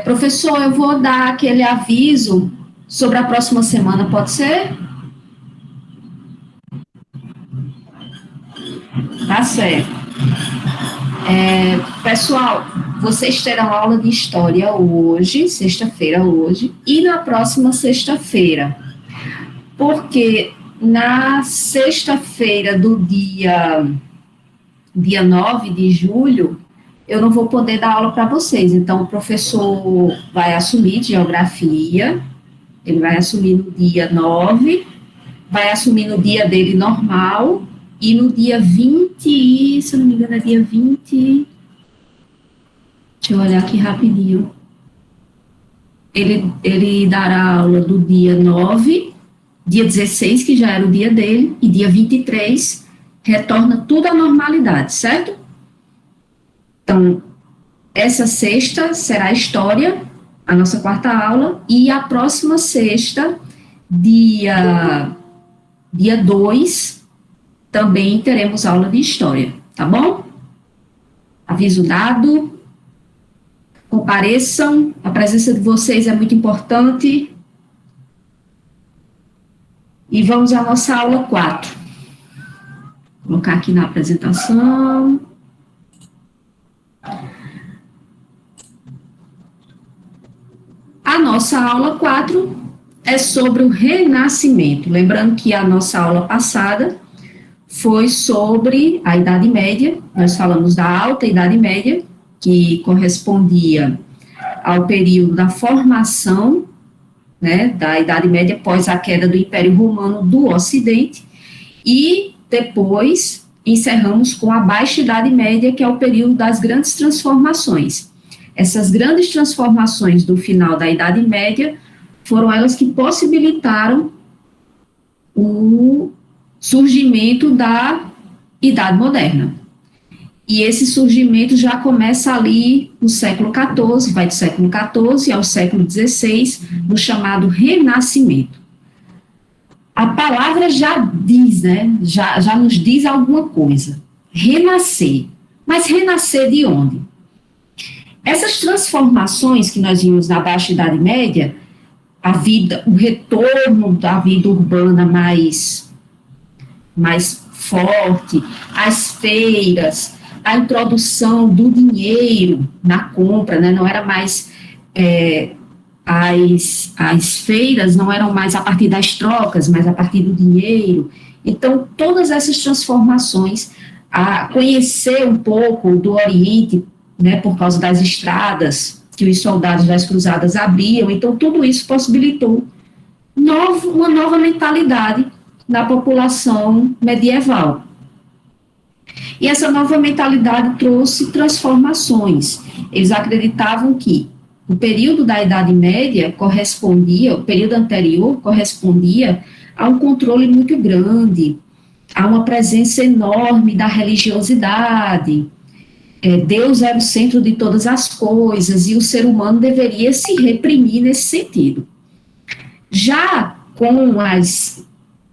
Professor, eu vou dar aquele aviso sobre a próxima semana, pode ser? Tá certo. Pessoal, vocês terão aula de história hoje, sexta-feira hoje, e na próxima sexta-feira. Porque na sexta-feira do dia 9 de julho, eu não vou poder dar aula para vocês. Então, o professor vai assumir geografia, ele vai assumir no dia 9, vai assumir no dia dele normal, e no dia 20, se eu não me engano, é dia 20. Deixa eu olhar aqui rapidinho. Ele dará aula do dia 9, dia 16, que já era o dia dele, e dia 23 retorna tudo à normalidade, certo? Então, essa sexta será História, a nossa quarta aula, e a próxima sexta, dia 2, também teremos aula de História, tá bom? Aviso dado, compareçam, a presença de vocês é muito importante. E vamos à nossa aula 4. Vou colocar aqui na apresentação. A nossa aula 4 é sobre o Renascimento. Lembrando que a nossa aula passada foi sobre a Idade Média, nós falamos da Alta Idade Média, que correspondia ao período da formação, né, da Idade Média após a queda do Império Romano do Ocidente, e depois encerramos com a Baixa Idade Média, que é o período das grandes transformações. Essas grandes transformações do final da Idade Média foram elas que possibilitaram o surgimento da Idade Moderna. E esse surgimento já começa ali no século XIV, vai do século XIV ao século XVI, no chamado Renascimento. A palavra já diz, né? Já nos diz alguma coisa. Renascer. Mas renascer de onde? Essas transformações que nós vimos na Baixa Idade Média, a vida, o retorno da vida urbana mais forte, as feiras, a introdução do dinheiro na compra, né? Não era mais as feiras não eram mais a partir das trocas, mas a partir do dinheiro. Então, todas essas transformações, a conhecer um pouco do Oriente, né, por causa das estradas que os soldados das cruzadas abriam, então tudo isso possibilitou uma nova mentalidade na população medieval. E essa nova mentalidade trouxe transformações. Eles acreditavam que o período da Idade Média correspondia, o período anterior correspondia a um controle muito grande, a uma presença enorme da religiosidade. Deus era o centro de todas as coisas e o ser humano deveria se reprimir nesse sentido. Já com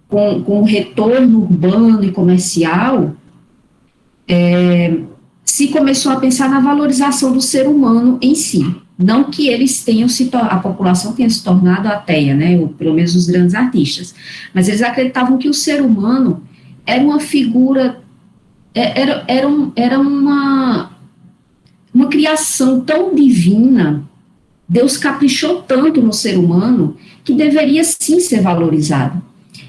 o retorno urbano e comercial, se começou a pensar na valorização do ser humano em si. Não que eles tenham a população tenha se tornado ateia, né, ou pelo menos os grandes artistas, mas eles acreditavam que o ser humano era uma figura, era uma criação tão divina, Deus caprichou tanto no ser humano, que deveria sim ser valorizado.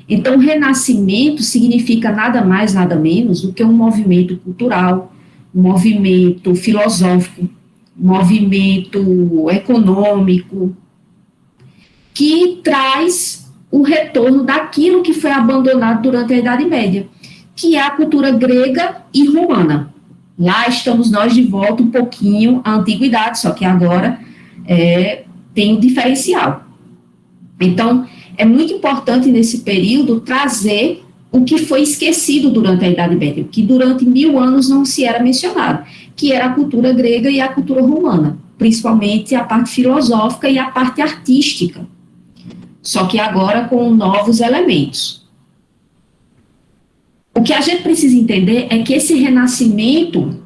Então, o renascimento significa nada mais, nada menos do que um movimento cultural, um movimento filosófico, um movimento econômico, que traz o retorno daquilo que foi abandonado durante a Idade Média, que é a cultura grega e romana. Lá estamos nós de volta um pouquinho à antiguidade, só que agora tem um diferencial. Então, é muito importante nesse período trazer o que foi esquecido durante a Idade Média, que durante 1000 anos não se era mencionado, que era a cultura grega e a cultura romana, principalmente a parte filosófica e a parte artística, só que agora com novos elementos. O que a gente precisa entender é que esse renascimento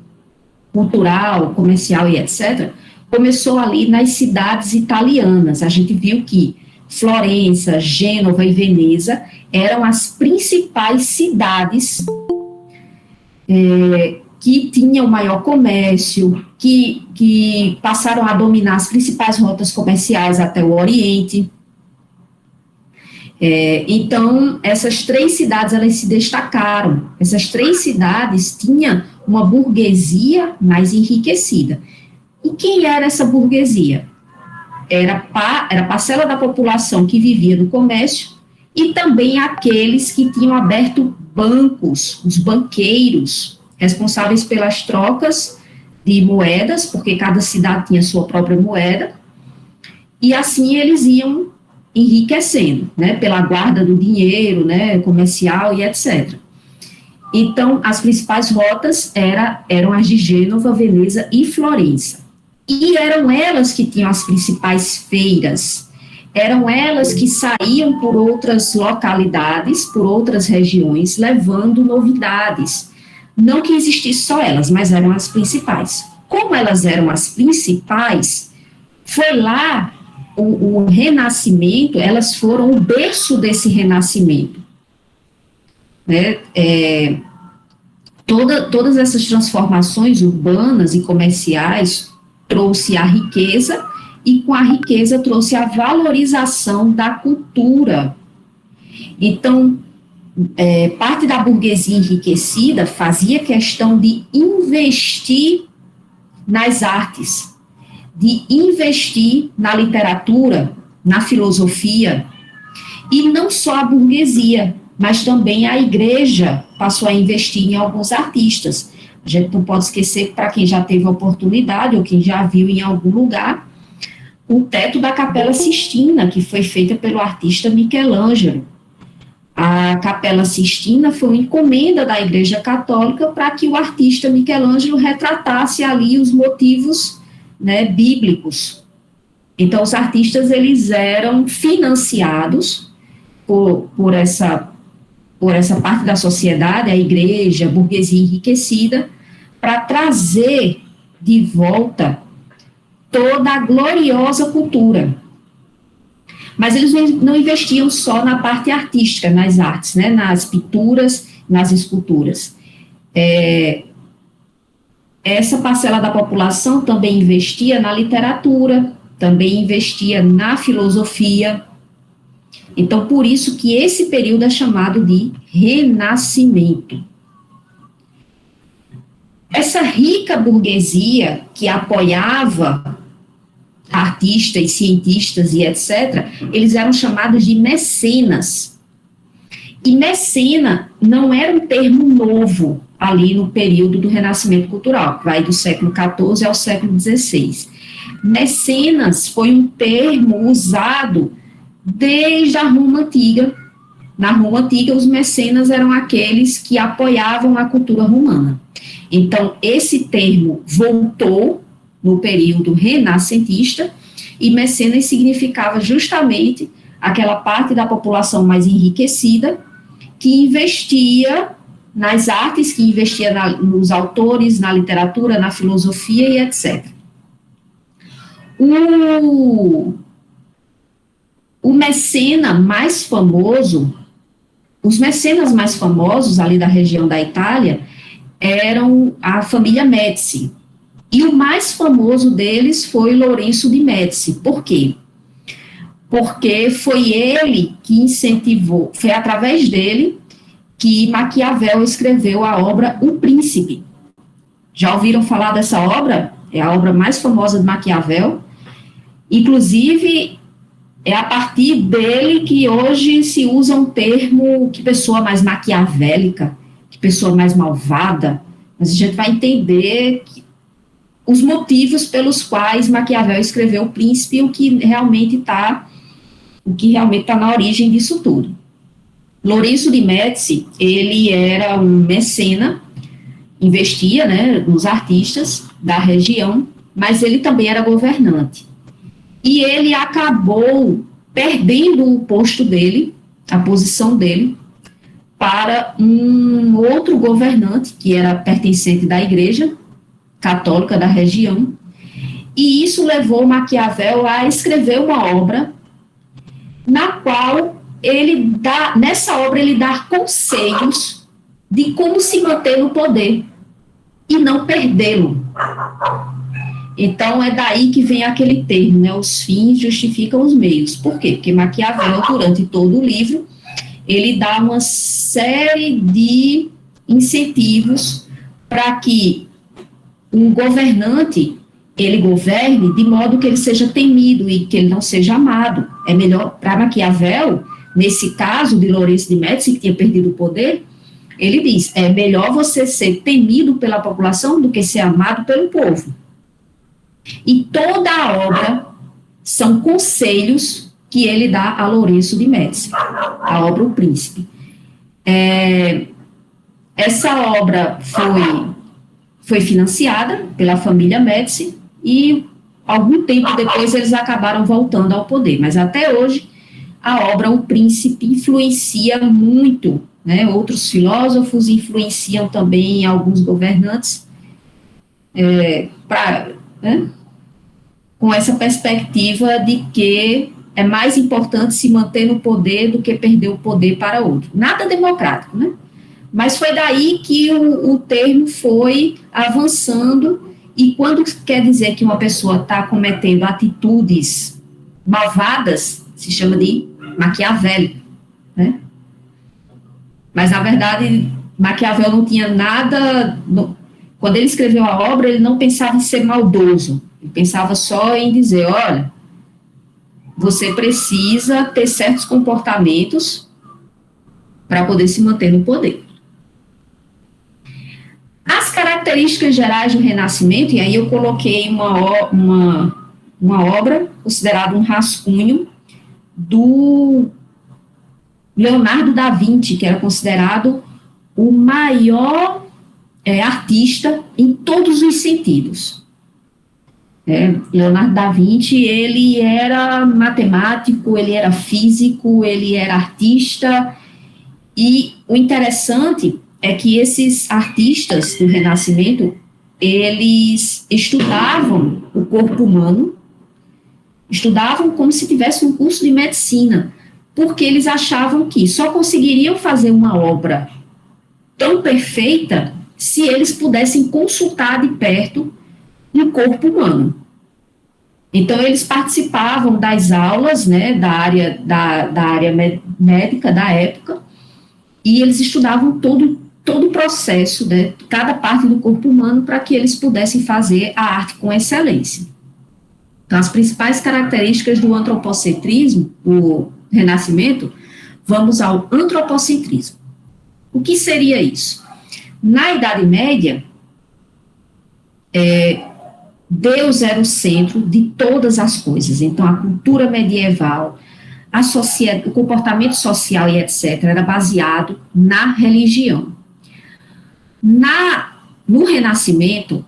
cultural, comercial e etc., começou ali nas cidades italianas. A gente viu que Florença, Gênova e Veneza eram as principais cidades que tinham maior comércio, que passaram a dominar as principais rotas comerciais até o Oriente. Então, essas três cidades, elas se destacaram. Essas três cidades tinham uma burguesia mais enriquecida. E quem era essa burguesia? Era parcela da população que vivia do comércio e também aqueles que tinham aberto bancos, os banqueiros, responsáveis pelas trocas de moedas, porque cada cidade tinha sua própria moeda, e assim eles iam enriquecendo, né, pela guarda do dinheiro, né, comercial e etc. Então, as principais rotas eram as de Gênova, Veneza e Florença. E eram elas que tinham as principais feiras, eram elas que saíam por outras localidades, por outras regiões, levando novidades. Não que existissem só elas, mas eram as principais. Como elas eram as principais, foi lá o renascimento, elas foram o berço desse renascimento. Né? Todas essas transformações urbanas e comerciais trouxe a riqueza, e com a riqueza trouxe a valorização da cultura. Então, parte da burguesia enriquecida fazia questão de investir nas artes, de investir na literatura, na filosofia, e não só a burguesia, mas também a igreja passou a investir em alguns artistas. A gente não pode esquecer, para quem já teve a oportunidade, ou quem já viu em algum lugar, o teto da Capela Sistina, que foi feita pelo artista Michelangelo. A Capela Sistina foi uma encomenda da Igreja Católica para que o artista Michelangelo retratasse ali os motivos, né, bíblicos. Então, os artistas, eles eram financiados por essa parte da sociedade, a igreja, a burguesia enriquecida, para trazer de volta toda a gloriosa cultura. Mas eles não investiam só na parte artística, nas artes, né, nas pinturas, nas esculturas. Essa parcela da população também investia na literatura, também investia na filosofia. Então, por isso que esse período é chamado de Renascimento. Essa rica burguesia que apoiava artistas, cientistas e etc., eles eram chamados de mecenas. E mecena não era um termo novo ali no período do Renascimento Cultural, que vai do século XIV ao século XVI. Mecenas foi um termo usado desde a Roma Antiga. Na Roma Antiga, os mecenas eram aqueles que apoiavam a cultura romana. Então, esse termo voltou no período renascentista, e mecenas significava justamente aquela parte da população mais enriquecida que investia nas artes, que investia nos autores, na literatura, na filosofia e etc. O mecena mais famoso, os mecenas mais famosos ali da região da Itália eram a família Médici. E o mais famoso deles foi Lourenço de Médici. Por quê? Porque foi ele que incentivou, foi através dele que Maquiavel escreveu a obra O Príncipe. Já ouviram falar dessa obra? É a obra mais famosa de Maquiavel. Inclusive, é a partir dele que hoje se usa um termo que pessoa mais maquiavélica, que pessoa mais malvada, mas a gente vai entender os motivos pelos quais Maquiavel escreveu O Príncipe e o que realmente está na origem disso tudo. Lourenço de Médici, ele era um mecena, investia, né, nos artistas da região, mas ele também era governante. E ele acabou perdendo o posto dele, a posição dele, para um outro governante, que era pertencente da igreja católica da região, e isso levou Maquiavel a escrever uma obra na qual nessa obra ele dá conselhos de como se manter no poder e não perdê-lo. Então, é daí que vem aquele termo, né? Os fins justificam os meios. Por quê? Porque Maquiavel, durante todo o livro, ele dá uma série de incentivos para que um governante, ele governe de modo que ele seja temido e que ele não seja amado. É melhor, para Maquiavel, nesse caso de Lourenço de Médici, que tinha perdido o poder, ele diz, é melhor você ser temido pela população do que ser amado pelo povo. E toda a obra são conselhos que ele dá a Lourenço de Médici, a obra O Príncipe. Essa obra foi financiada pela família Médici e algum tempo depois eles acabaram voltando ao poder, mas até hoje a obra O Príncipe influencia muito, né? Outros filósofos influenciam também alguns governantes né? Com essa perspectiva de que é mais importante se manter no poder do que perder o poder para outro. Nada democrático, né? Mas foi daí que o termo foi avançando, e quando quer dizer que uma pessoa está cometendo atitudes malvadas, se chama de maquiavélico, né? Mas, na verdade, Maquiavel não tinha nada... Quando ele escreveu a obra, ele não pensava em ser maldoso, ele pensava só em dizer, olha, você precisa ter certos comportamentos para poder se manter no poder. As características gerais do Renascimento, e aí eu coloquei uma obra considerada um rascunho do Leonardo da Vinci, que era considerado o maior artista em todos os sentidos. Leonardo da Vinci, ele era matemático, ele era físico, ele era artista, e o interessante é que esses artistas do Renascimento, eles estudavam o corpo humano, estudavam como se tivesse um curso de medicina, porque eles achavam que só conseguiriam fazer uma obra tão perfeita se eles pudessem consultar de perto um corpo humano. Então, eles participavam das aulas, né, da área médica da época, e eles estudavam todo o processo, né, cada parte do corpo humano, para que eles pudessem fazer a arte com excelência. Então, as principais características do antropocentrismo, do Renascimento, vamos ao antropocentrismo. O que seria isso? Na Idade Média, Deus era o centro de todas as coisas. Então, a cultura medieval, o comportamento social e etc., era baseado na religião. No Renascimento,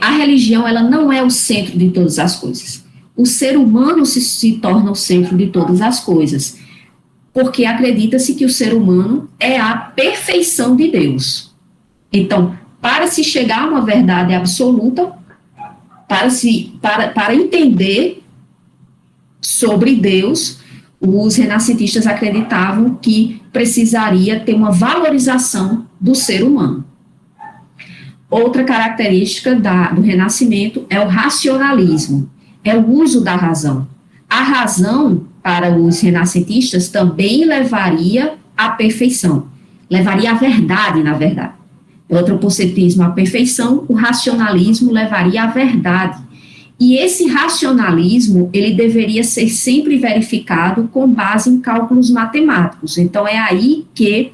a religião ela não é o centro de todas as coisas. O ser humano se torna o centro de todas as coisas, porque acredita-se que o ser humano é a perfeição de Deus. Então, para se chegar a uma verdade absoluta, para entender sobre Deus, os renascentistas acreditavam que precisaria ter uma valorização do ser humano. Outra característica do Renascimento é o racionalismo, é o uso da razão. A razão, para os renascentistas, também levaria à perfeição, levaria à verdade, na verdade. O antropocentrismo à perfeição, o racionalismo levaria à verdade. E esse racionalismo, ele deveria ser sempre verificado com base em cálculos matemáticos. Então, é aí que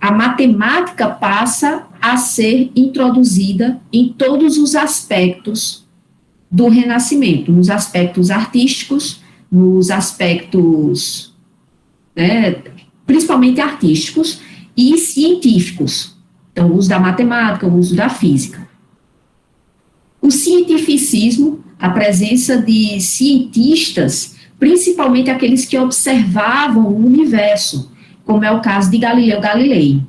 a matemática passa a ser introduzida em todos os aspectos do Renascimento, nos aspectos artísticos, nos aspectos, principalmente artísticos e científicos. Então, o uso da matemática, o uso da física. O cientificismo, a presença de cientistas, principalmente aqueles que observavam o universo, como é o caso de Galileu Galilei.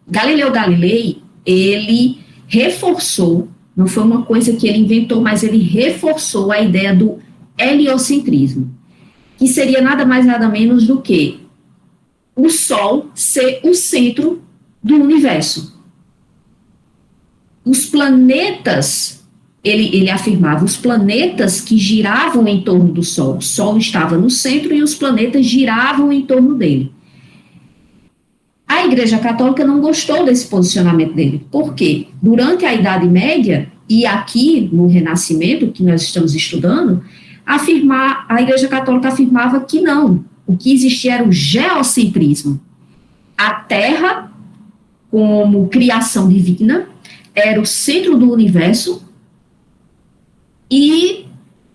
Galileu Galilei, ele reforçou Não foi uma coisa que ele inventou, mas ele reforçou a ideia do heliocentrismo, que seria nada mais nada menos do que o Sol ser o centro do universo. Os planetas, ele afirmava, os planetas que giravam em torno do Sol, o Sol estava no centro e os planetas giravam em torno dele. A Igreja Católica não gostou desse posicionamento dele. Por quê? Durante a Idade Média, e aqui no Renascimento, que nós estamos estudando, a Igreja Católica afirmava que não. O que existia era o geocentrismo. A Terra, como criação divina, era o centro do universo e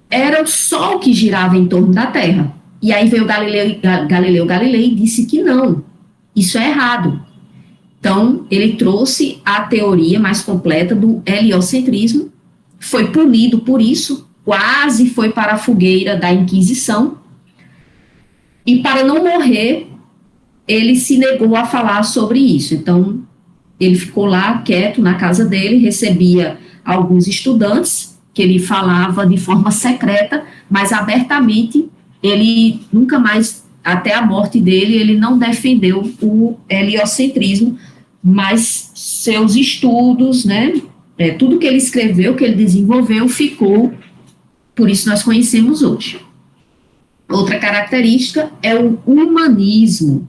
era o Sol que girava em torno da Terra. E aí veio Galileu Galilei e disse que não, isso é errado. Então, ele trouxe a teoria mais completa do heliocentrismo, foi punido por isso, quase foi para a fogueira da Inquisição, e para não morrer, ele se negou a falar sobre isso. Então, ele ficou lá quieto na casa dele, recebia alguns estudantes, que ele falava de forma secreta, mas abertamente, ele nunca mais, até a morte dele, ele não defendeu o heliocentrismo, mas seus estudos, né, tudo que ele escreveu, que ele desenvolveu, ficou, por isso nós conhecemos hoje. Outra característica é o humanismo.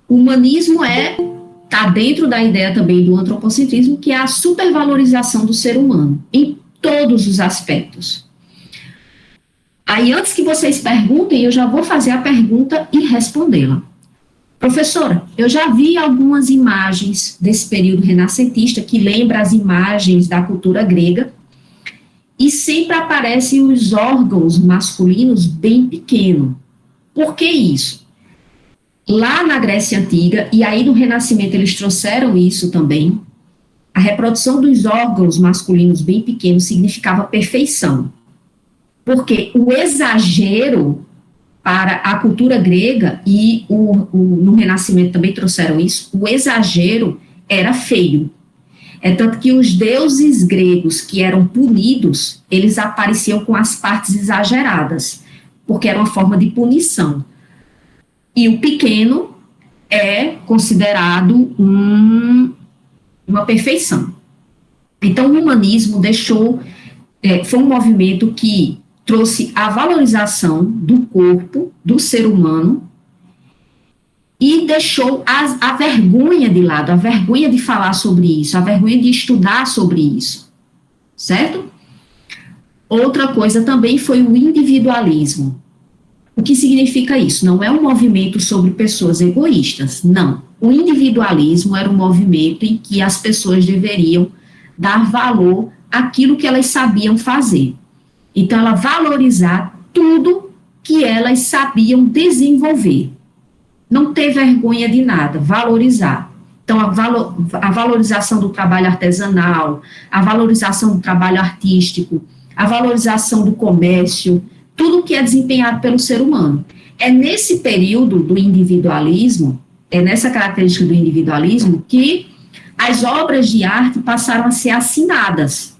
O humanismo está dentro da ideia também do antropocentrismo, que é a supervalorização do ser humano, em todos os aspectos. Aí, antes que vocês perguntem, eu já vou fazer a pergunta e respondê-la. Professora, eu já vi algumas imagens desse período renascentista que lembra as imagens da cultura grega e sempre aparecem os órgãos masculinos bem pequenos. Por que isso? Lá na Grécia Antiga, e aí no Renascimento eles trouxeram isso também, a reprodução dos órgãos masculinos bem pequenos significava perfeição. Porque o exagero para a cultura grega, e no Renascimento também trouxeram isso, o exagero era feio. É tanto que os deuses gregos que eram punidos, eles apareciam com as partes exageradas, porque era uma forma de punição. E o pequeno é considerado uma perfeição. Então, o humanismo foi um movimento que trouxe a valorização do corpo, do ser humano, e deixou a vergonha de lado, a vergonha de falar sobre isso, a vergonha de estudar sobre isso, certo? Outra coisa também foi o individualismo. O que significa isso? Não é um movimento sobre pessoas egoístas, não. O individualismo era um movimento em que as pessoas deveriam dar valor àquilo que elas sabiam fazer. Então, ela valorizar tudo que elas sabiam desenvolver. Não ter vergonha de nada, valorizar. Então, a valorização do trabalho artesanal, a valorização do trabalho artístico, a valorização do comércio, tudo que é desempenhado pelo ser humano. É nesse período do individualismo, é nessa característica do individualismo, que as obras de arte passaram a ser assinadas.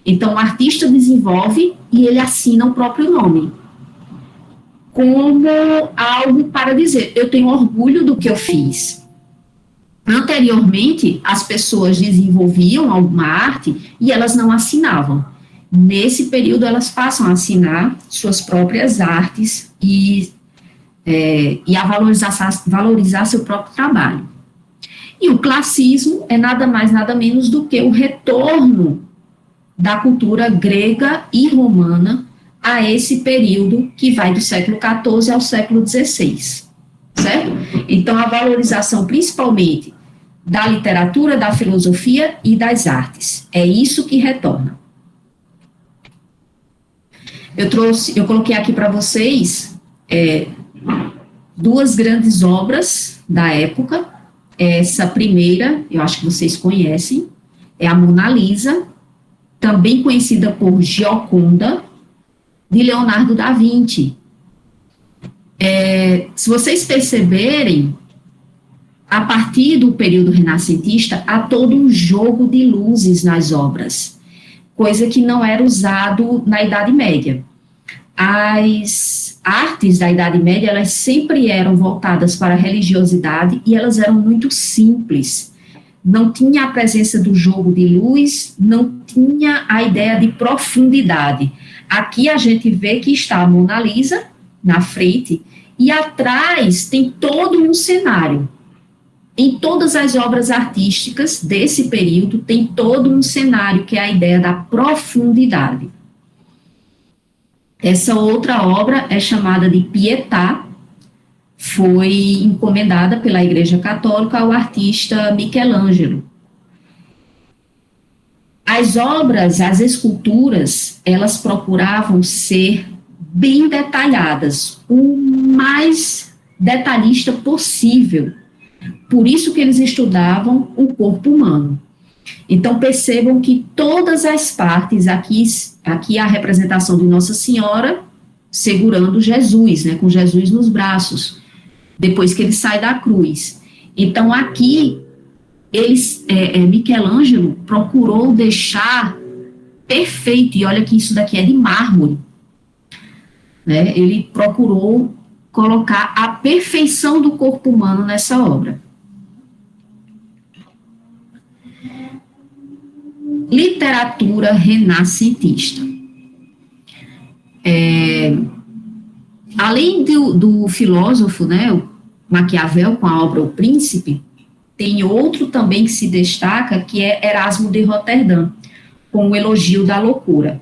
Então, o artista desenvolve e ele assina o próprio nome, como algo para dizer, eu tenho orgulho do que eu fiz. Anteriormente, as pessoas desenvolviam alguma arte e elas não assinavam. Nesse período, elas passam a assinar suas próprias artes e a valorizar seu próprio trabalho. E o classicismo é nada mais, nada menos do que o retorno da cultura grega e romana a esse período que vai do século XIV ao século XVI, certo? Então, a valorização principalmente da literatura, da filosofia e das artes. É isso que retorna. Eu coloquei aqui para vocês duas grandes obras da época. Essa primeira, eu acho que vocês conhecem, é a Mona Lisa, também conhecida por Gioconda, de Leonardo da Vinci. Se vocês perceberem, a partir do período renascentista, há todo um jogo de luzes nas obras, coisa que não era usado na Idade Média. As artes da Idade Média, elas sempre eram voltadas para a religiosidade e elas eram muito simples. Não tinha a presença do jogo de luz, não tinha a ideia de profundidade. Aqui a gente vê que está a Mona Lisa na frente e atrás tem todo um cenário. Em todas as obras artísticas desse período tem todo um cenário que é a ideia da profundidade. Essa outra obra é chamada de Pietà, foi encomendada pela Igreja Católica ao artista Michelangelo. As obras, as esculturas, elas procuravam ser bem detalhadas, o mais detalhista possível. Por isso que eles estudavam o corpo humano. Então, percebam que todas as partes, aqui a representação de Nossa Senhora segurando Jesus, né, com Jesus nos braços, depois que ele sai da cruz. Então, aqui, Michelangelo procurou deixar perfeito, e olha que isso daqui é de mármore, né, ele procurou colocar a perfeição do corpo humano nessa obra. Literatura renascentista. Além do filósofo, né, o Maquiavel, com a obra O Príncipe, tem outro também que se destaca, que é Erasmo de Roterdã, com o Elogio da Loucura.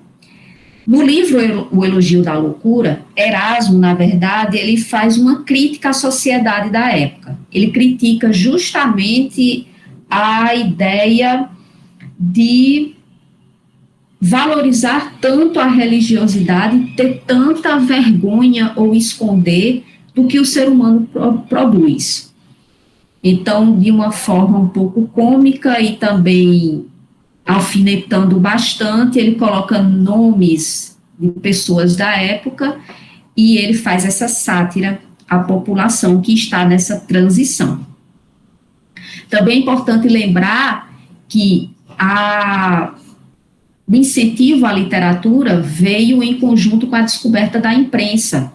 No livro O Elogio da Loucura, Erasmo, na verdade, ele faz uma crítica à sociedade da época. Ele critica justamente a ideia de valorizar tanto a religiosidade, ter tanta vergonha ou esconder do que o ser humano produz. Então, de uma forma um pouco cômica e também alfinetando bastante, ele coloca nomes de pessoas da época e ele faz essa sátira à população que está nessa transição. Também é importante lembrar que o incentivo à literatura veio em conjunto com a descoberta da imprensa,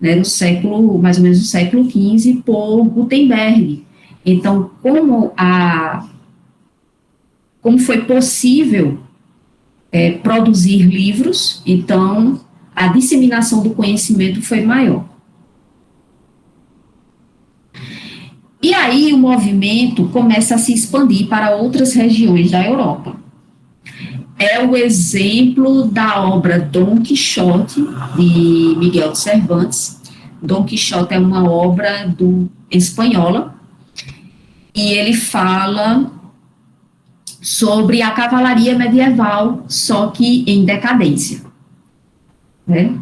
né, mais ou menos no século XV, por Gutenberg. Então, como foi possível produzir livros, então a disseminação do conhecimento foi maior. E aí o movimento começa a se expandir para outras regiões da Europa. É o exemplo da obra Dom Quixote, de Miguel de Cervantes. Dom Quixote é uma obra espanhola, e ele fala sobre a cavalaria medieval, só que em decadência. Né?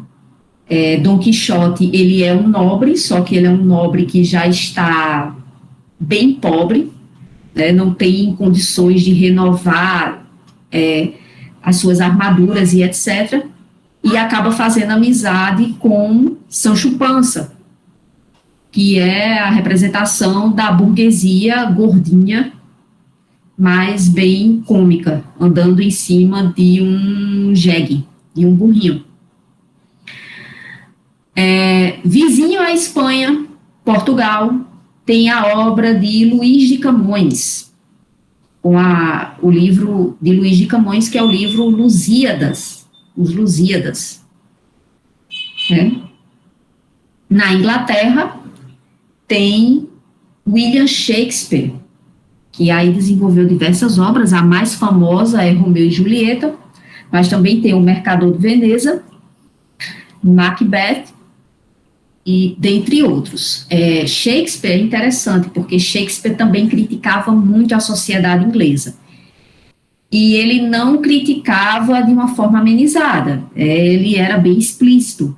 Dom Quixote, ele é um nobre, só que ele é um nobre que já está bem pobre, né? Não tem condições de renovar as suas armaduras e etc., e acaba fazendo amizade com Sancho Panza, que é a representação da burguesia gordinha, mas bem cômica, andando em cima de um jegue, de um burrinho. Vizinho à Espanha, Portugal, tem a obra de Luís de Camões, com o livro de Luís de Camões, que é o livro Lusíadas, os Lusíadas. Né? Na Inglaterra, tem William Shakespeare, que aí desenvolveu diversas obras, a mais famosa é Romeu e Julieta, mas também tem O Mercador de Veneza, Macbeth, e dentre outros. Shakespeare é interessante, porque Shakespeare também criticava muito a sociedade inglesa. E ele não criticava de uma forma amenizada, ele era bem explícito.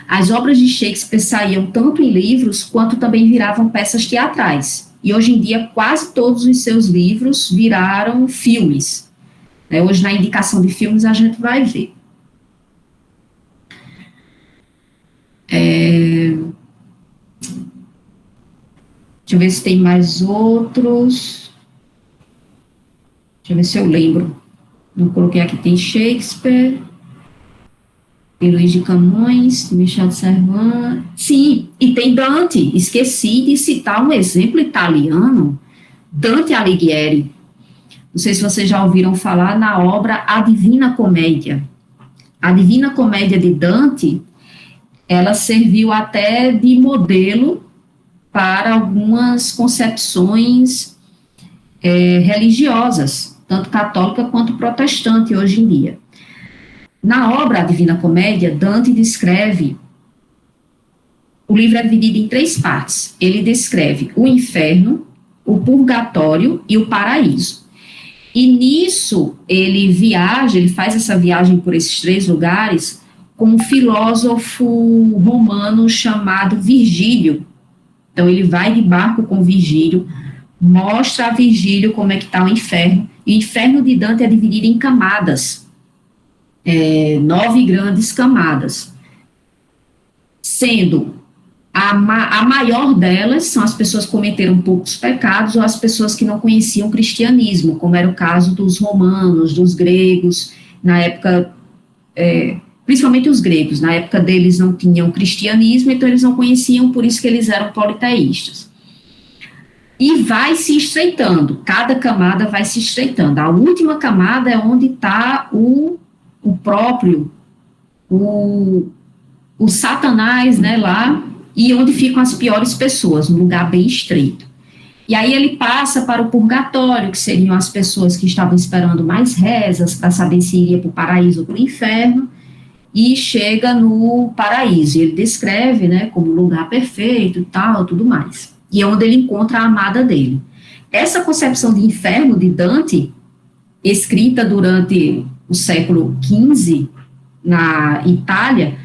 As obras de Shakespeare saíam tanto em livros, quanto também viravam peças teatrais. E hoje em dia, quase todos os seus livros viraram filmes. Hoje, na indicação de filmes, a gente vai ver. Deixa eu ver se tem mais outros. Deixa eu ver se eu lembro. Não coloquei aqui, tem Shakespeare, tem Luiz de Camões, tem Michel de Cervantes. Sim, e tem Dante. Esqueci de citar um exemplo italiano, Dante Alighieri. Não sei se vocês já ouviram falar na obra A Divina Comédia. A Divina Comédia de Dante, ela serviu até de modelo para algumas concepções religiosas, tanto católica quanto protestante hoje em dia. Na obra A Divina Comédia, Dante descreve, o livro é dividido em 3 partes. Ele descreve o inferno, o purgatório e o paraíso. E nisso ele viaja, ele faz essa viagem por esses 3 lugares com um filósofo romano chamado Virgílio. Então ele vai de barco com Virgílio, mostra a Virgílio como é que está o inferno. E o inferno de Dante é dividido em camadas, 9 grandes camadas, sendo a maior delas são as pessoas que cometeram poucos pecados ou as pessoas que não conheciam o cristianismo, como era o caso dos romanos, dos gregos, na época, principalmente os gregos, na época deles não tinham cristianismo, então eles não conheciam, por isso que eles eram politeístas. E vai se estreitando, cada camada vai se estreitando. A última camada é onde está o próprio, o Satanás, né, lá, e onde ficam as piores pessoas, num lugar bem estreito. E aí ele passa para o purgatório, que seriam as pessoas que estavam esperando mais rezas para saber se iria para o paraíso ou para o inferno, e chega no paraíso. Ele descreve, né, como um lugar perfeito e tal, tudo mais. E é onde ele encontra a amada dele. Essa concepção de inferno de Dante, escrita durante o século XV na Itália,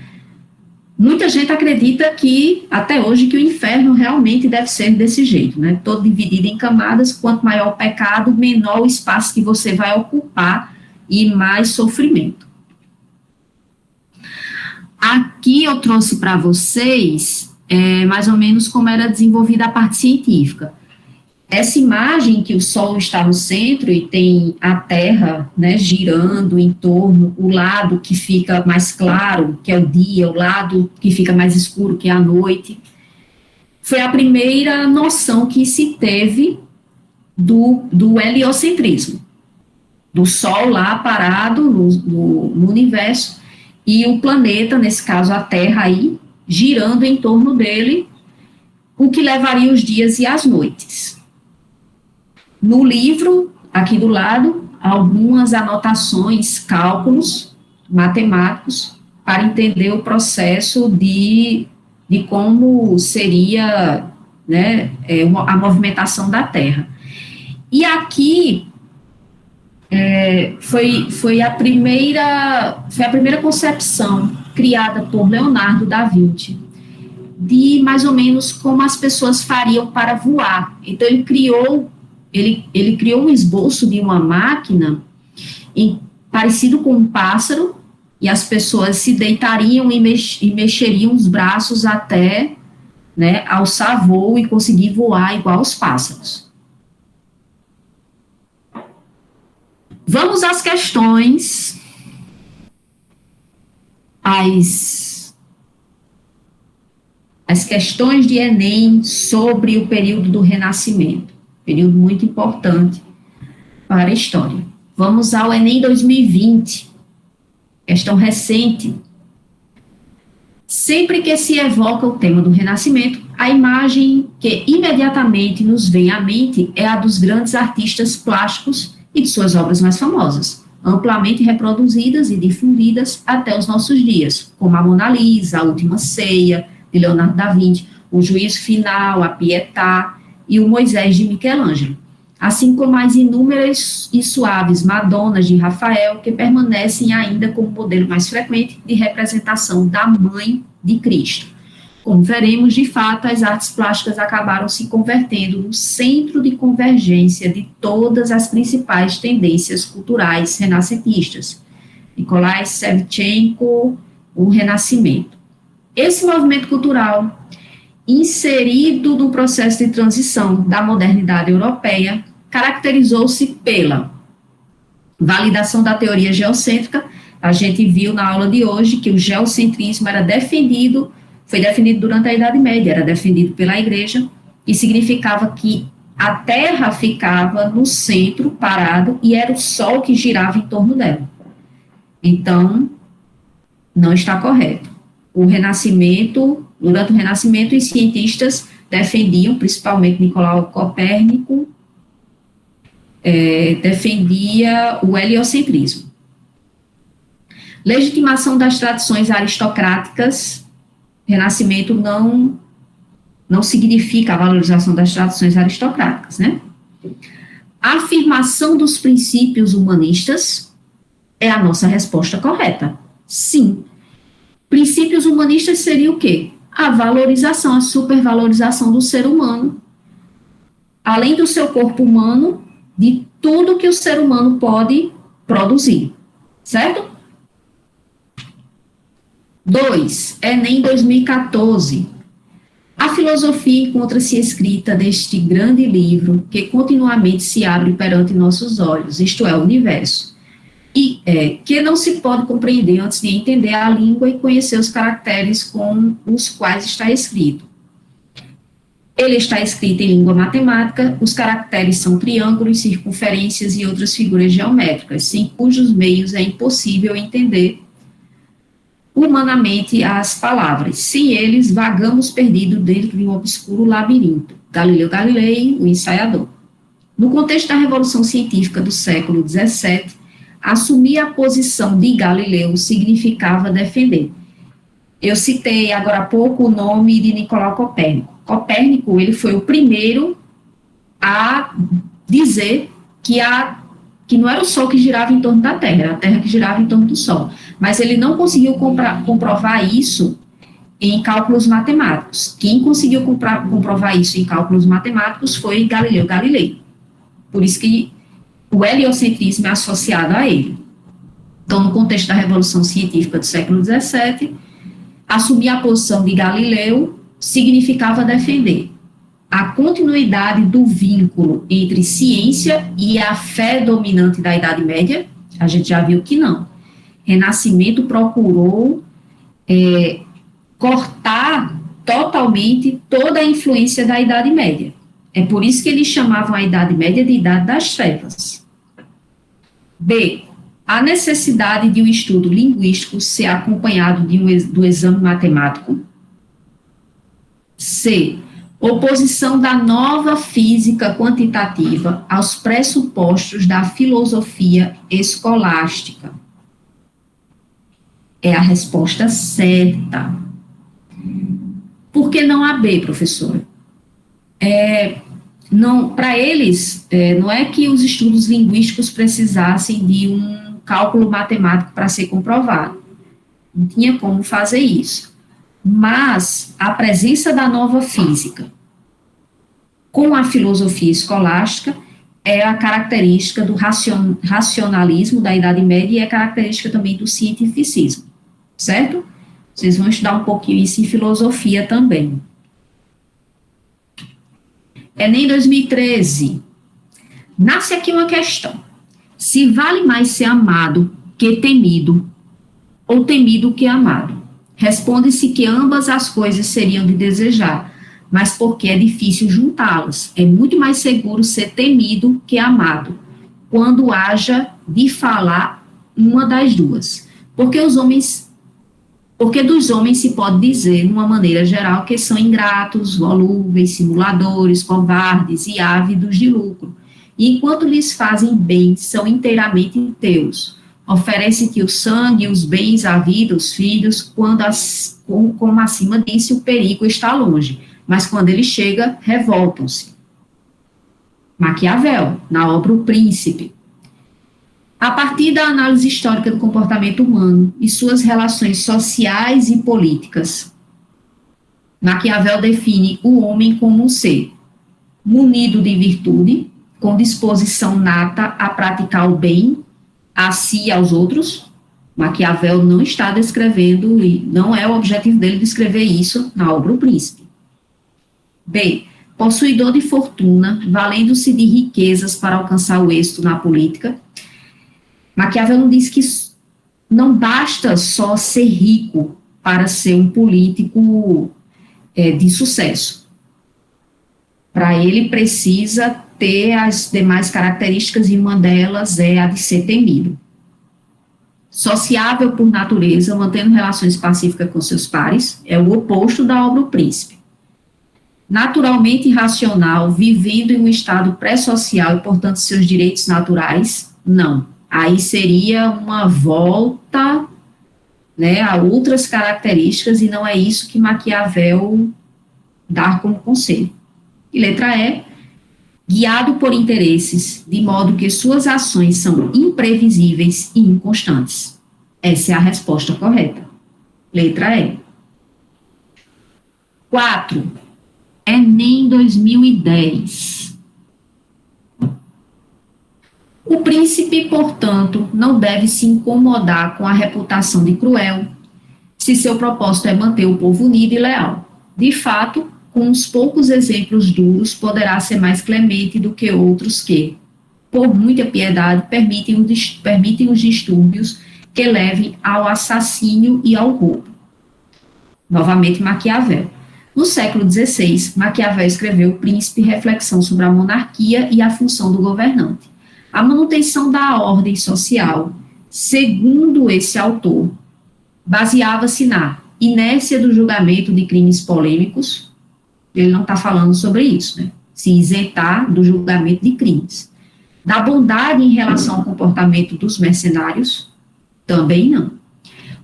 muita gente acredita que, até hoje, que o inferno realmente deve ser desse jeito, né? Todo dividido em camadas, quanto maior o pecado, menor o espaço que você vai ocupar e mais sofrimento. Aqui eu trouxe para vocês mais ou menos como era desenvolvida a parte científica. Essa imagem que o Sol está no centro e tem a Terra, né, girando em torno, o lado que fica mais claro, que é o dia, o lado que fica mais escuro, que é a noite, foi a primeira noção que se teve do heliocentrismo, do Sol lá parado no universo e o planeta, nesse caso a Terra aí, girando em torno dele, o que levaria os dias e as noites. No livro, aqui do lado, algumas anotações, cálculos matemáticos para entender o processo de como seria, né, a movimentação da Terra. E aqui foi a primeira concepção criada por Leonardo da Vinci de mais ou menos como as pessoas fariam para voar. Então ele criou um esboço de uma máquina parecido com um pássaro, e as pessoas se deitariam e mexeriam os braços até, né, alçar voo e conseguir voar igual os pássaros. Vamos às questões, as questões de Enem sobre o período do Renascimento, período muito importante para a história. Vamos ao Enem 2020, questão recente. Sempre que se evoca o tema do Renascimento, a imagem que imediatamente nos vem à mente é a dos grandes artistas plásticos e de suas obras mais famosas, amplamente reproduzidas e difundidas até os nossos dias, como a Mona Lisa, a Última Ceia, de Leonardo da Vinci, o Juízo Final, a Pietà e o Moisés de Michelangelo, assim como as inúmeras e suaves Madonas de Rafael, que permanecem ainda como modelo mais frequente de representação da Mãe de Cristo. Como veremos, de fato, as artes plásticas acabaram se convertendo no centro de convergência de todas as principais tendências culturais renascentistas. Nikolai Shevchenko, o Renascimento. Esse movimento cultural inserido no processo de transição da modernidade europeia, caracterizou-se pela validação da teoria geocêntrica. A gente viu na aula de hoje que o geocentrismo foi defendido durante a Idade Média, era defendido pela Igreja, e significava que a Terra ficava no centro, parado, e era o Sol que girava em torno dela. Então, não está correto. Durante o Renascimento, os cientistas defendiam, principalmente Nicolau Copérnico, defendia o heliocentrismo. Legitimação das tradições aristocráticas. Renascimento não significa a valorização das tradições aristocráticas, né? A afirmação dos princípios humanistas é a nossa resposta correta. Sim. Princípios humanistas seria o quê? A valorização, a supervalorização do ser humano, além do seu corpo humano, de tudo que o ser humano pode produzir, certo? 2, Enem 2014. A filosofia encontra-se escrita neste grande livro que continuamente se abre perante nossos olhos, isto é, o universo, e que não se pode compreender antes de entender a língua e conhecer os caracteres com os quais está escrito. Ele está escrito em língua matemática, os caracteres são triângulos, circunferências e outras figuras geométricas, sem cujos meios é impossível entender humanamente as palavras. Sem eles, vagamos perdidos dentro de um obscuro labirinto. Galileu Galilei, o ensaiador. No contexto da Revolução Científica do século XVII, assumir a posição de Galileu significava defender. Eu citei agora há pouco o nome de Nicolau Copérnico. Copérnico, ele foi o primeiro a dizer que não era o Sol que girava em torno da Terra, era a Terra que girava em torno do Sol. Mas ele não conseguiu comprovar isso em cálculos matemáticos. Quem conseguiu comprovar isso em cálculos matemáticos foi Galileu Galilei. Por isso que o heliocentrismo é associado a ele. Então, no contexto da Revolução Científica do século XVII, assumir a posição de Galileu significava defender a continuidade do vínculo entre ciência e a fé dominante da Idade Média. A gente já viu que não. Renascimento procurou cortar totalmente toda a influência da Idade Média. É por isso que eles chamavam a Idade Média de Idade das Trevas. B. A necessidade de um estudo linguístico ser acompanhado do exame matemático. C. Oposição da nova física quantitativa aos pressupostos da filosofia escolástica. É a resposta certa. Por que não a B, professora? Para eles, não é que os estudos linguísticos precisassem de um cálculo matemático para ser comprovado. Não tinha como fazer isso. Mas a presença da nova física com a filosofia escolástica é a característica do racionalismo da Idade Média e é característica também do cientificismo, certo? Vocês vão estudar um pouquinho isso em filosofia também. Enem 2013. Nasce aqui uma questão. Se vale mais ser amado que temido, ou temido que amado? Responde-se que ambas as coisas seriam de desejar, mas porque é difícil juntá-las. É muito mais seguro ser temido que amado, quando haja de falar uma das duas. Porque dos homens se pode dizer, de uma maneira geral, que são ingratos, volúveis, simuladores, covardes e ávidos de lucro. E enquanto lhes fazem bem, são inteiramente teus. Oferece-te o sangue, os bens, a vida, os filhos, como acima disse, o perigo está longe. Mas quando ele chega, revoltam-se. Maquiavel, na obra O Príncipe. A partir da análise histórica do comportamento humano e suas relações sociais e políticas, Maquiavel define o homem como um ser munido de virtude, com disposição nata a praticar o bem a si e aos outros. Maquiavel não está descrevendo, e não é o objetivo dele descrever isso na obra O Príncipe. B. Possuidor de fortuna, valendo-se de riquezas para alcançar o êxito na política. Maquiavel não diz que não basta só ser rico para ser um político de sucesso. Para ele precisa ter as demais características e uma delas é a de ser temido. Sociável por natureza, mantendo relações pacíficas com seus pares, é o oposto da obra O Príncipe. Naturalmente irracional, vivendo em um estado pré-social e, portanto, seus direitos naturais, não. Aí seria uma volta, né, a outras características, e não é isso que Maquiavel dá como conselho. E letra E, guiado por interesses, de modo que suas ações são imprevisíveis e inconstantes. Essa é a resposta correta. Letra E. 4. Enem 2010. O príncipe, portanto, não deve se incomodar com a reputação de cruel, se seu propósito é manter o povo unido e leal. De fato, com uns poucos exemplos duros, poderá ser mais clemente do que outros que, por muita piedade, permitem os distúrbios que levem ao assassínio e ao roubo. Novamente, Maquiavel. No século XVI, Maquiavel escreveu O Príncipe, reflexão sobre a monarquia e a função do governante. A manutenção da ordem social, segundo esse autor, baseava-se na inércia do julgamento de crimes polêmicos. Ele não está falando sobre isso, né? Se isentar do julgamento de crimes. Da bondade em relação ao comportamento dos mercenários, também não.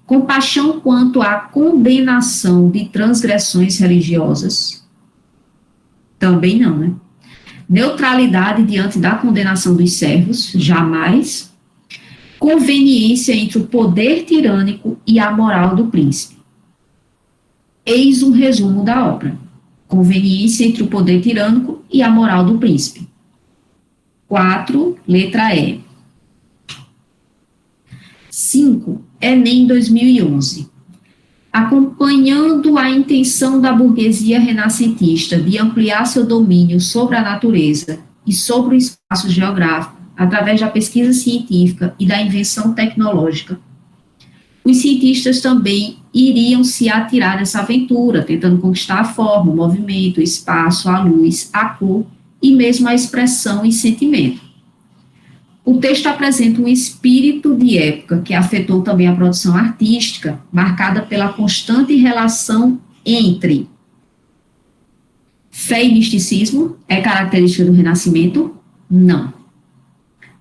Compaixão quanto à condenação de transgressões religiosas, também não, né? Neutralidade diante da condenação dos servos, jamais. Conveniência entre o poder tirânico e a moral do príncipe. Eis um resumo da obra. Conveniência entre o poder tirânico e a moral do príncipe. 4, letra E. 5, Enem 2011. Acompanhando a intenção da burguesia renascentista de ampliar seu domínio sobre a natureza e sobre o espaço geográfico, através da pesquisa científica e da invenção tecnológica, os cientistas também iriam se atirar nessa aventura, tentando conquistar a forma, o movimento, o espaço, a luz, a cor e mesmo a expressão e sentimento. O texto apresenta um espírito de época que afetou também a produção artística, marcada pela constante relação entre fé e misticismo. É característica do Renascimento? Não.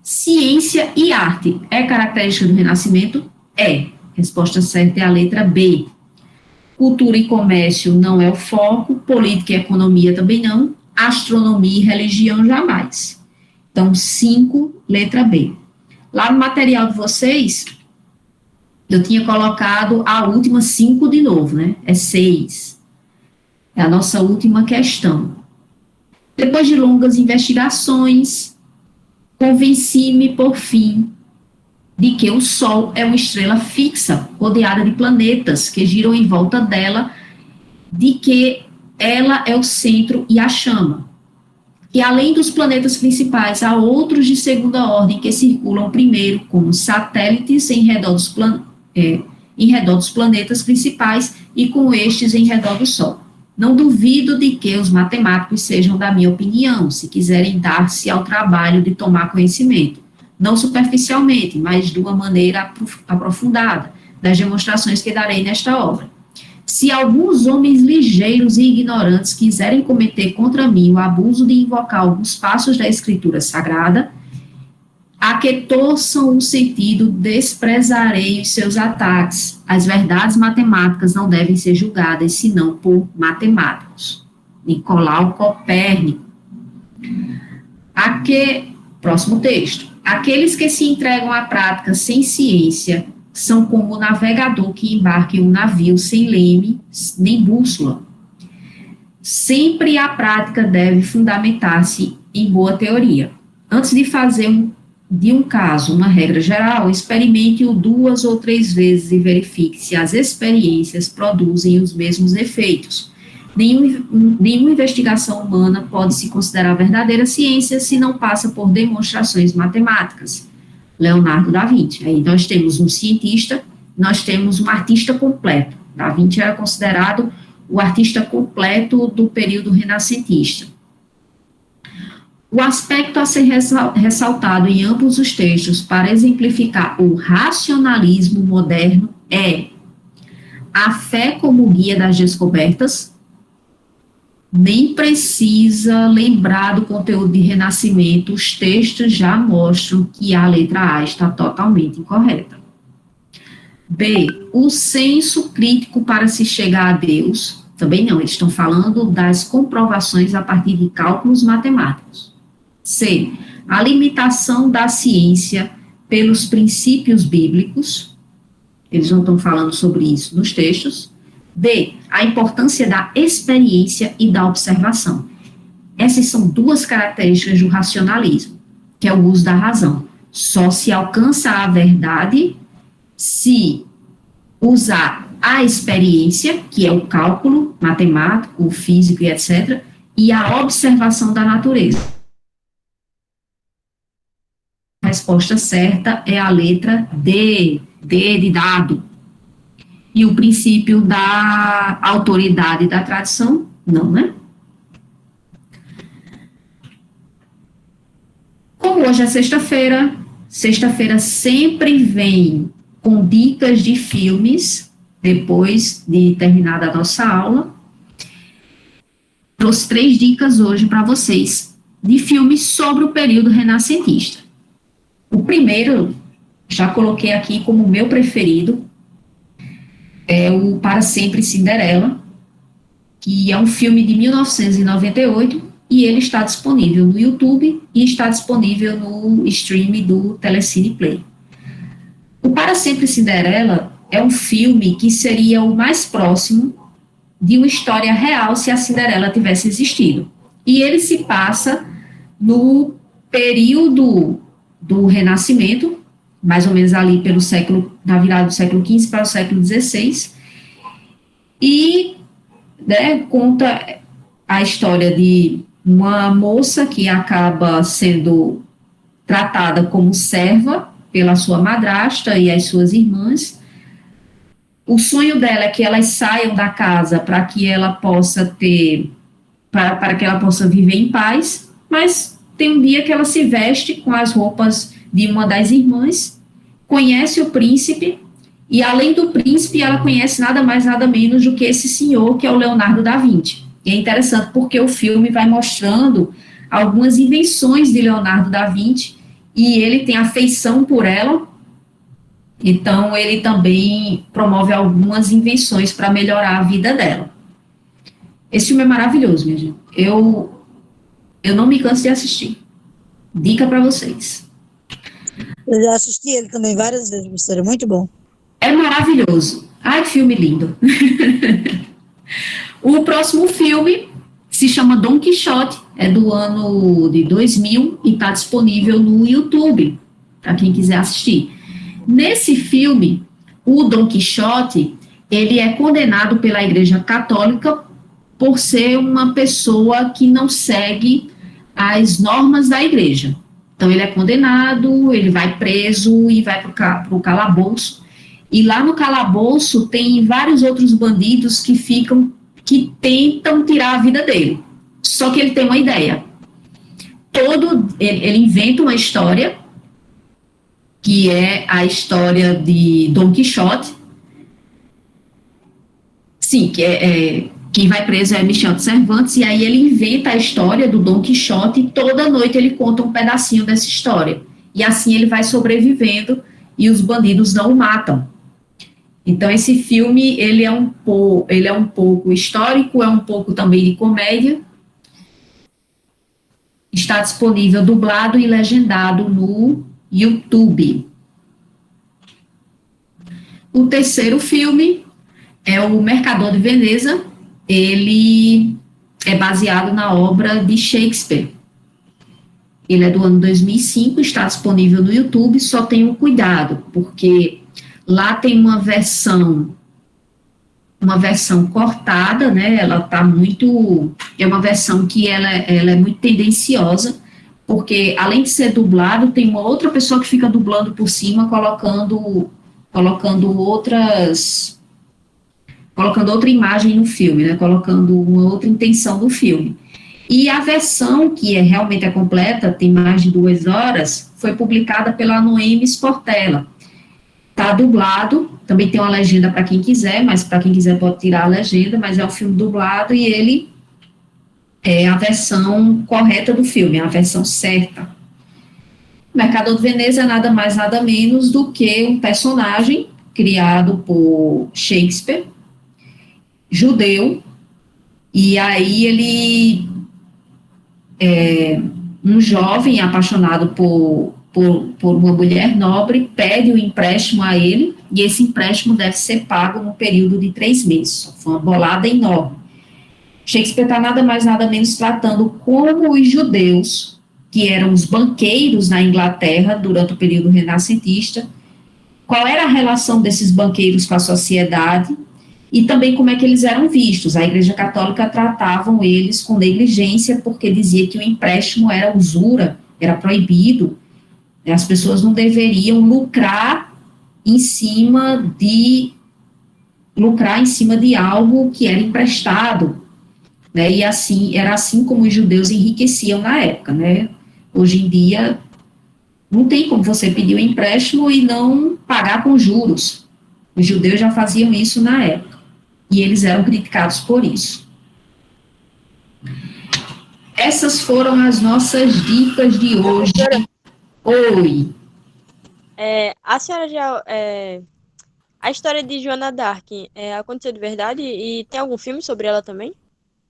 Ciência e arte é característica do Renascimento? É. Resposta certa é a letra B. Cultura e comércio não é o foco, política e economia também não, astronomia e religião jamais. Então, 5, letra B. Lá no material de vocês, eu tinha colocado a última 5 de novo, né? É 6. É a nossa última questão. Depois de longas investigações, convenci-me, por fim, de que o Sol é uma estrela fixa, rodeada de planetas que giram em volta dela, de que ela é o centro e a chama. Que além dos planetas principais, há outros de segunda ordem que circulam primeiro como satélites em redor dos planetas principais e com estes em redor do Sol. Não duvido de que os matemáticos sejam da minha opinião, se quiserem dar-se ao trabalho de tomar conhecimento, não superficialmente, mas de uma maneira aprofundada, das demonstrações que darei nesta obra. Se alguns homens ligeiros e ignorantes quiserem cometer contra mim o abuso de invocar alguns passos da Escritura Sagrada, a que torçam o sentido, desprezarei os seus ataques. As verdades matemáticas não devem ser julgadas, senão por matemáticos. Nicolau Copérnico. Próximo texto. Aqueles que se entregam à prática sem ciência são como o navegador que embarca em um navio sem leme nem bússola. Sempre a prática deve fundamentar-se em boa teoria. Antes de fazer de um caso uma regra geral, experimente-o 2 ou 3 vezes e verifique se as experiências produzem os mesmos efeitos. Nenhuma investigação humana pode se considerar verdadeira ciência se não passa por demonstrações matemáticas. Leonardo da Vinci. Aí nós temos um cientista, nós temos um artista completo. Da Vinci era considerado o artista completo do período renascentista. O aspecto a ser ressaltado em ambos os textos para exemplificar o racionalismo moderno é a fé como guia das descobertas. Nem precisa lembrar do conteúdo de Renascimento, os textos já mostram que a letra A está totalmente incorreta. B, o senso crítico para se chegar a Deus, também não, eles estão falando das comprovações a partir de cálculos matemáticos. C, a limitação da ciência pelos princípios bíblicos, eles não estão falando sobre isso nos textos. D, a importância da experiência e da observação. Essas são duas características do racionalismo, que é o uso da razão. Só se alcança a verdade se usar a experiência, que é o cálculo matemático, o físico e etc., e a observação da natureza. A resposta certa é a letra D, D de dado. E o princípio da autoridade da tradição, não, né? Como hoje é sexta-feira, sexta-feira sempre vem com dicas de filmes, depois de terminada a nossa aula. Trouxe 3 dicas hoje para vocês, de filmes sobre o período renascentista. O primeiro, já coloquei aqui como meu preferido, é o Para Sempre Cinderela, que é um filme de 1998, e ele está disponível no YouTube e está disponível no stream do Telecine Play. O Para Sempre Cinderela é um filme que seria o mais próximo de uma história real se a Cinderela tivesse existido. E ele se passa no período do Renascimento, mais ou menos ali pelo século, na virada do século XV para o século XVI, e conta a história de uma moça que acaba sendo tratada como serva pela sua madrasta e as suas irmãs. O sonho dela é que elas saiam da casa para que ela possa ter, para que ela possa viver em paz, mas tem um dia que ela se veste com as roupas de uma das irmãs, conhece o príncipe, e além do príncipe, ela conhece nada mais, nada menos do que esse senhor, que é o Leonardo da Vinci. E é interessante porque o filme vai mostrando algumas invenções de Leonardo da Vinci, e ele tem afeição por ela, então ele também promove algumas invenções para melhorar a vida dela. Esse filme é maravilhoso, minha gente. Eu não me canso de assistir. Dica para vocês. Eu já assisti ele também várias vezes, professora, muito bom. É maravilhoso. Ai, que filme lindo. O próximo filme se chama Dom Quixote, é do ano de 2000 e está disponível no YouTube, para quem quiser assistir. Nesse filme, o Dom Quixote, ele é condenado pela Igreja Católica por ser uma pessoa que não segue as normas da igreja. Então, ele é condenado, ele vai preso e vai para o calabouço. E lá no calabouço tem vários outros bandidos que tentam tirar a vida dele. Só que ele tem uma ideia. Ele inventa uma história, que é a história de Dom Quixote. Sim, quem vai preso é Michel de Cervantes, e aí ele inventa a história do Dom Quixote, e toda noite ele conta um pedacinho dessa história. E assim ele vai sobrevivendo, e os bandidos não o matam. Então, esse filme, ele é um pouco histórico, é um pouco também de comédia. Está disponível dublado e legendado no YouTube. O terceiro filme é O Mercador de Veneza. Ele é baseado na obra de Shakespeare. Ele é do ano 2005, está disponível no YouTube, só tenham cuidado, porque lá tem uma versão uma versão cortada, né, ela tá muito, é uma versão que ela é muito tendenciosa, porque além de ser dublado, tem uma outra pessoa que fica dublando por cima, colocando outras, colocando outra imagem no filme, né, colocando uma outra intenção do filme. E a versão que realmente é completa, tem mais de 2 horas, foi publicada pela Noemi Sportella. Está dublado, também tem uma legenda para quem quiser, mas para quem quiser pode tirar a legenda, mas é um filme dublado e ele é a versão correta do filme, é a versão certa. O Mercador de Veneza é nada mais, nada menos do que um personagem criado por Shakespeare, judeu, e aí ele um jovem apaixonado por uma mulher nobre pede um empréstimo a ele, e esse empréstimo deve ser pago no período de 3 meses. Foi uma bolada enorme. Shakespeare está nada mais, nada menos tratando como os judeus, que eram os banqueiros na Inglaterra durante o período renascentista, qual era a relação desses banqueiros com a sociedade e também como é que eles eram vistos. A Igreja Católica tratavam eles com negligência porque dizia que o empréstimo era usura, era proibido, as pessoas não deveriam lucrar em cima de algo que era emprestado, né? E assim era assim como os judeus enriqueciam na época, né? Hoje em dia não tem como você pedir um empréstimo e não pagar com juros. Os judeus já faziam isso na época e eles eram criticados por isso. Essas foram as nossas dicas de hoje. Oi. A senhora já. A história de Joana d'Arc aconteceu de verdade? E tem algum filme sobre ela também?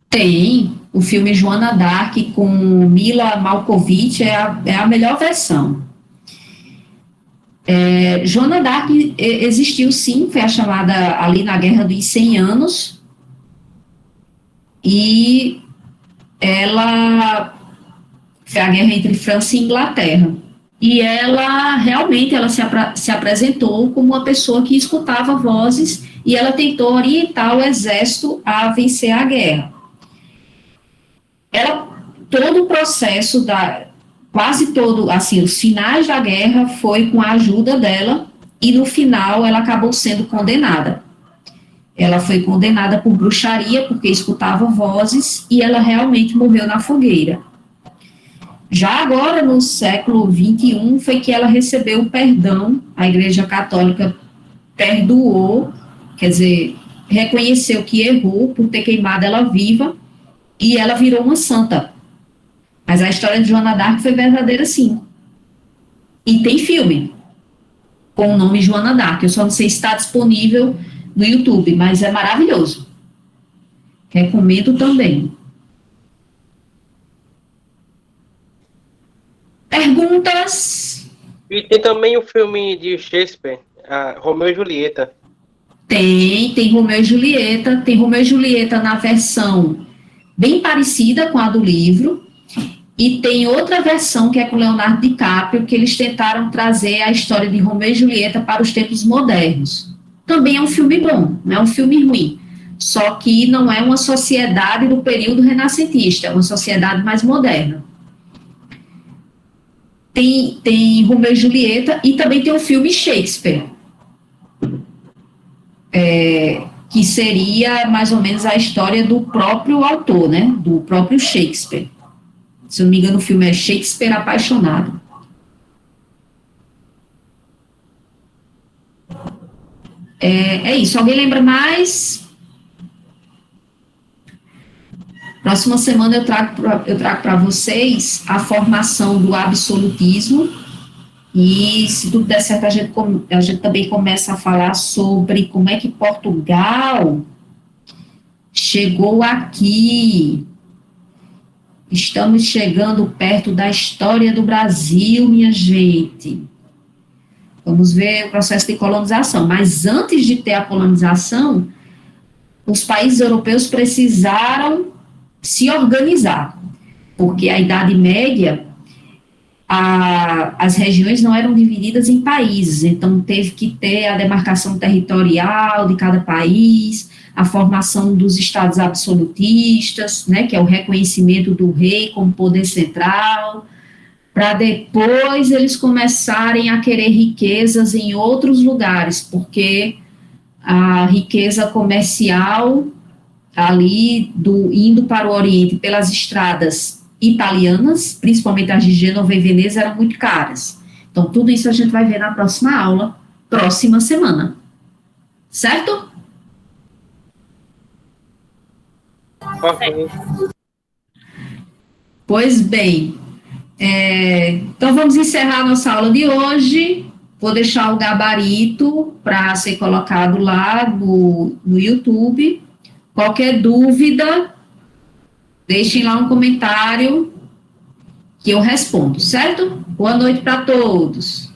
Tem o filme Joana d'Arc com Mila Malkovich, é a melhor versão. Joana d'Arc existiu sim, foi a chamada ali na Guerra dos 100 Anos, e ela foi a guerra entre França e Inglaterra. E ela realmente se apresentou como uma pessoa que escutava vozes e ela tentou orientar o exército a vencer a guerra. Todo o processo quase todo, assim, os finais da guerra foi com a ajuda dela e no final ela acabou sendo condenada. Ela foi condenada por bruxaria porque escutava vozes e ela realmente morreu na fogueira. Já agora, no século XXI, foi que ela recebeu o perdão, a Igreja Católica perdoou, quer dizer, reconheceu que errou por ter queimado ela viva, e ela virou uma santa. Mas a história de Joana d'Arc foi verdadeira, sim. E tem filme com o nome Joana d'Arc, eu só não sei se está disponível no YouTube, mas é maravilhoso. Recomendo também. Perguntas? E tem também o filme de Shakespeare, Romeu e Julieta. Tem Romeu e Julieta, tem Romeu e Julieta na versão bem parecida com a do livro, e tem outra versão que é com Leonardo DiCaprio, que eles tentaram trazer a história de Romeu e Julieta para os tempos modernos. Também é um filme bom, não é um filme ruim, só que não é uma sociedade do período renascentista, é uma sociedade mais moderna. Tem Romeu e Julieta e também tem o filme Shakespeare, que seria mais ou menos a história do próprio autor, né, do próprio Shakespeare. Se eu não me engano, o filme é Shakespeare Apaixonado. É isso. Alguém lembra mais? Próxima semana eu trago para vocês a formação do absolutismo e, se tudo der certo, a gente também começa a falar sobre como é que Portugal chegou aqui. Estamos chegando perto da história do Brasil, minha gente. Vamos ver o processo de colonização. Mas antes de ter a colonização, os países europeus precisaram se organizar, porque a Idade Média, as regiões não eram divididas em países, então teve que ter a demarcação territorial de cada país, a formação dos estados absolutistas, né, que é o reconhecimento do rei como poder central, para depois eles começarem a querer riquezas em outros lugares, porque a riqueza comercial ali indo para o Oriente pelas estradas italianas, principalmente as de Gênova e Veneza, eram muito caras. Então, tudo isso a gente vai ver na próxima aula, próxima semana. Certo? Ok. Pois bem, então vamos encerrar nossa aula de hoje. Vou deixar o gabarito para ser colocado lá no YouTube. Qualquer dúvida, deixem lá um comentário que eu respondo, certo? Boa noite para todos.